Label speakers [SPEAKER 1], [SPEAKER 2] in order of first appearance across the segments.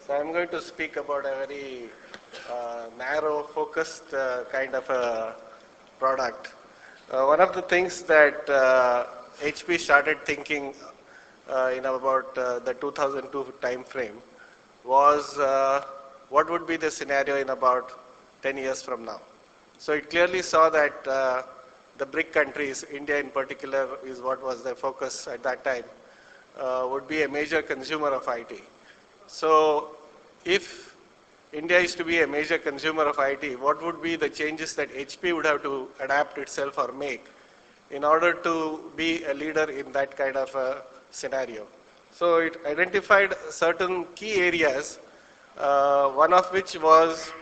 [SPEAKER 1] So I'm going to speak about a very narrow, focused kind of a product. One of the things that HP started thinking in about the 2002 time frame was what would be the scenario in about 10 years from now. So it clearly saw that the BRIC countries, India in particular is what was the focus at that time, would be a major consumer of IT. So if India is to be a major consumer of IT, what would be the changes that HP would have to adapt itself or make in order to be a leader in that kind of a scenario? So it identified certain key areas, one of which was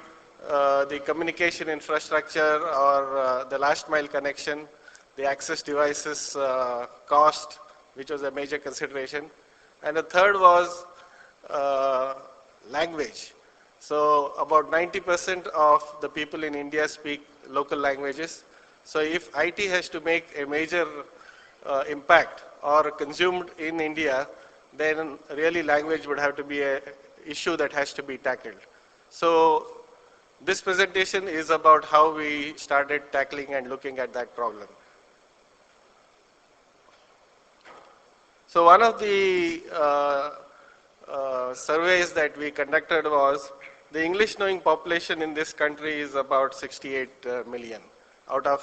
[SPEAKER 1] the communication infrastructure or the last mile connection, the access devices cost, which was a major consideration. And the third was uh, language. So about 90% of the people in India speak local languages. So if IT has to make a major impact or consumed in India, then really language would have to be a issue that has to be tackled. So this presentation is about how we started tackling and looking at that problem. So one of the surveys that we conducted was the English knowing population in this country is about 68 million out of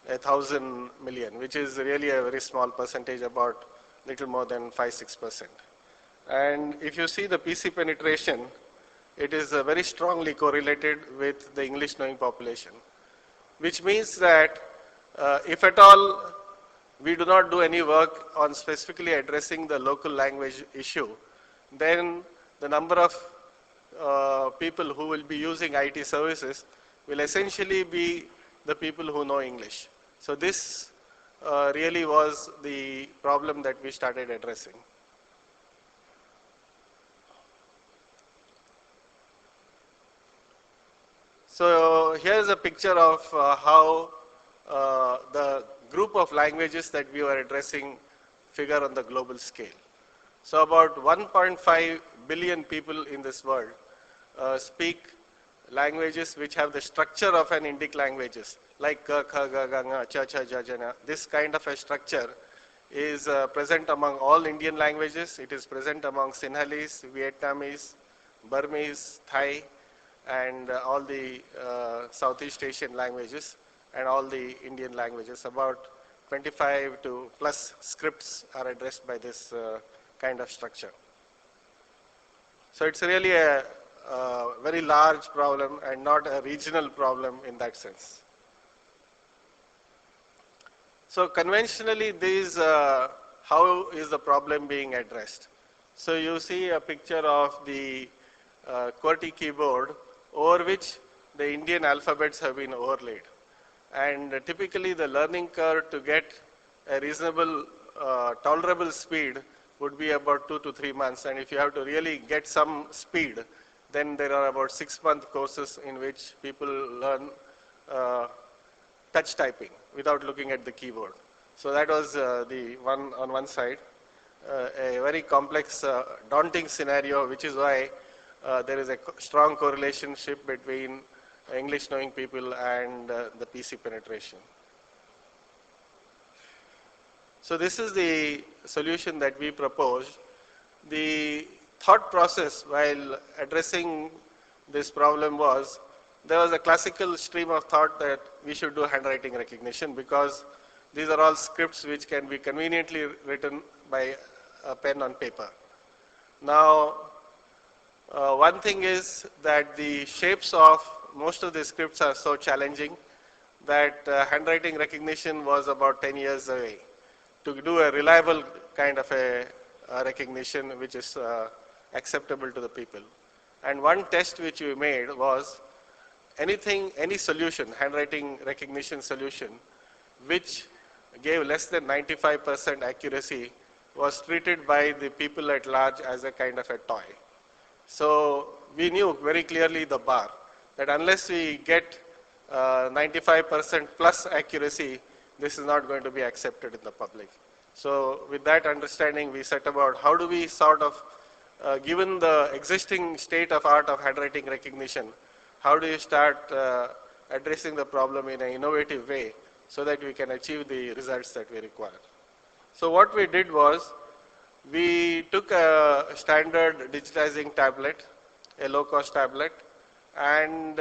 [SPEAKER 1] 1,000 million, which is really a very small percentage, about little more than 5-6%. And if you see the PC penetration, it is very strongly correlated with the English knowing population, which means that if at all we do not do any work on specifically addressing the local language issue, then the number of people who will be using IT services will essentially be the people who know English. So this really was the problem that we started addressing. So here's a picture of how the group of languages that we were addressing figure on the global scale. So about 1.5 billion people in this world speak languages which have the structure of an Indic languages, like ka, kha, ga, ga, nga, cha, cha, ja, ja, na. This kind of a structure is present among all Indian languages. It is present among Sinhalese, Vietnamese, Burmese, Thai, and all the Southeast Asian languages and all the Indian languages. About 25 to plus scripts are addressed by this kind of structure. So it's really a very large problem and not a regional problem in that sense. So conventionally, how is the problem being addressed? So you see a picture of the QWERTY keyboard over which the Indian alphabets have been overlaid. And typically the learning curve to get a reasonable, tolerable speed would be about 2 to 3 months. And if you have to really get some speed, then there are about 6-month courses in which people learn touch typing without looking at the keyboard. So that was the one on one side. A very complex, daunting scenario, which is why there is a strong correlation between English knowing people and the PC penetration. So this is the solution that we proposed. The thought process while addressing this problem was, there was a classical stream of thought that we should do handwriting recognition because these are all scripts which can be conveniently written by a pen on paper. Now, one thing is that the shapes of most of the scripts are so challenging that handwriting recognition was about 10 years away to do a reliable kind of a recognition which is acceptable to the people. And one test which we made was any solution, handwriting recognition solution, which gave less than 95% accuracy was treated by the people at large as a kind of a toy. So we knew very clearly the bar, that unless we get 95% plus accuracy, this is not going to be accepted in the public. So with that understanding, we set about how do we sort of given the existing state of art of handwriting recognition, how do you start addressing the problem in an innovative way so that we can achieve the results that we require? So what we did was, we took a standard digitizing tablet, a low-cost tablet, and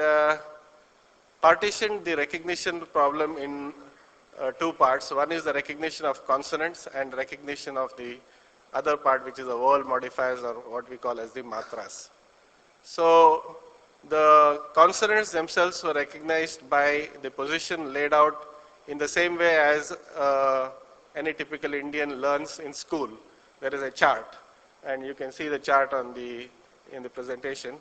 [SPEAKER 1] partitioned the recognition problem in two parts. One is the recognition of consonants and recognition of the other part, which is the vowel modifiers, or what we call as the matras. So the consonants themselves were recognized by the position laid out in the same way as any typical Indian learns in school. There is a chart, and you can see the chart on in the presentation.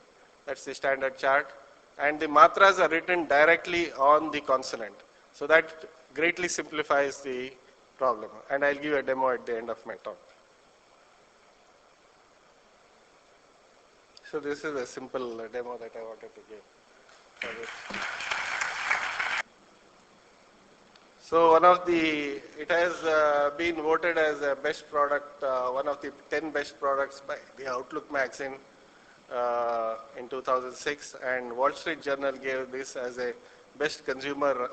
[SPEAKER 1] That's the standard chart. And the matras are written directly on the consonant. So that greatly simplifies the problem. And I'll give you a demo at the end of my talk. So this is a simple demo that I wanted to give. So it has been voted as a best product, one of the 10 best products by the Outlook magazine in 2006, and Wall Street Journal gave this as a best consumer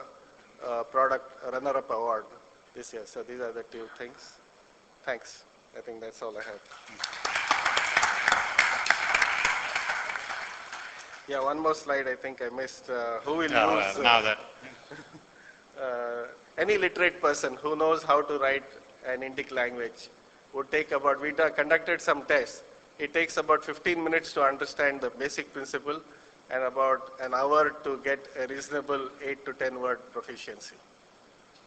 [SPEAKER 1] product runner-up award this year. So these are the two things. Thanks. I think that's all I have. Yeah, one more slide I think I missed. Who will use...
[SPEAKER 2] now that...
[SPEAKER 1] any literate person who knows how to write an Indic language would take about, we conducted some tests. It takes about 15 minutes to understand the basic principle and about an hour to get a reasonable 8 to 10 word proficiency.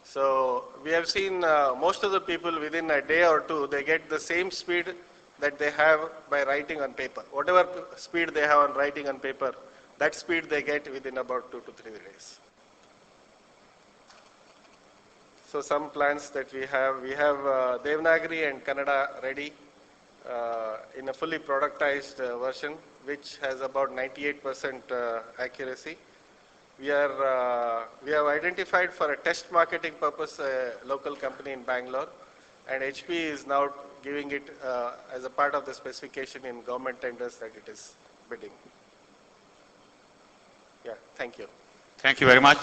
[SPEAKER 1] So we have seen most of the people within a day or two, they get the same speed that they have by writing on paper. Whatever speed they have on writing on paper, that speed they get within about 2 to 3 days. So some plans that we have Devanagari and Kannada ready in a fully productized version, which has about 98% accuracy. We have identified for a test marketing purpose a local company in Bangalore, and HP is now giving it as a part of the specification in government tenders that it is bidding. Yeah, thank you.
[SPEAKER 2] Thank you very much.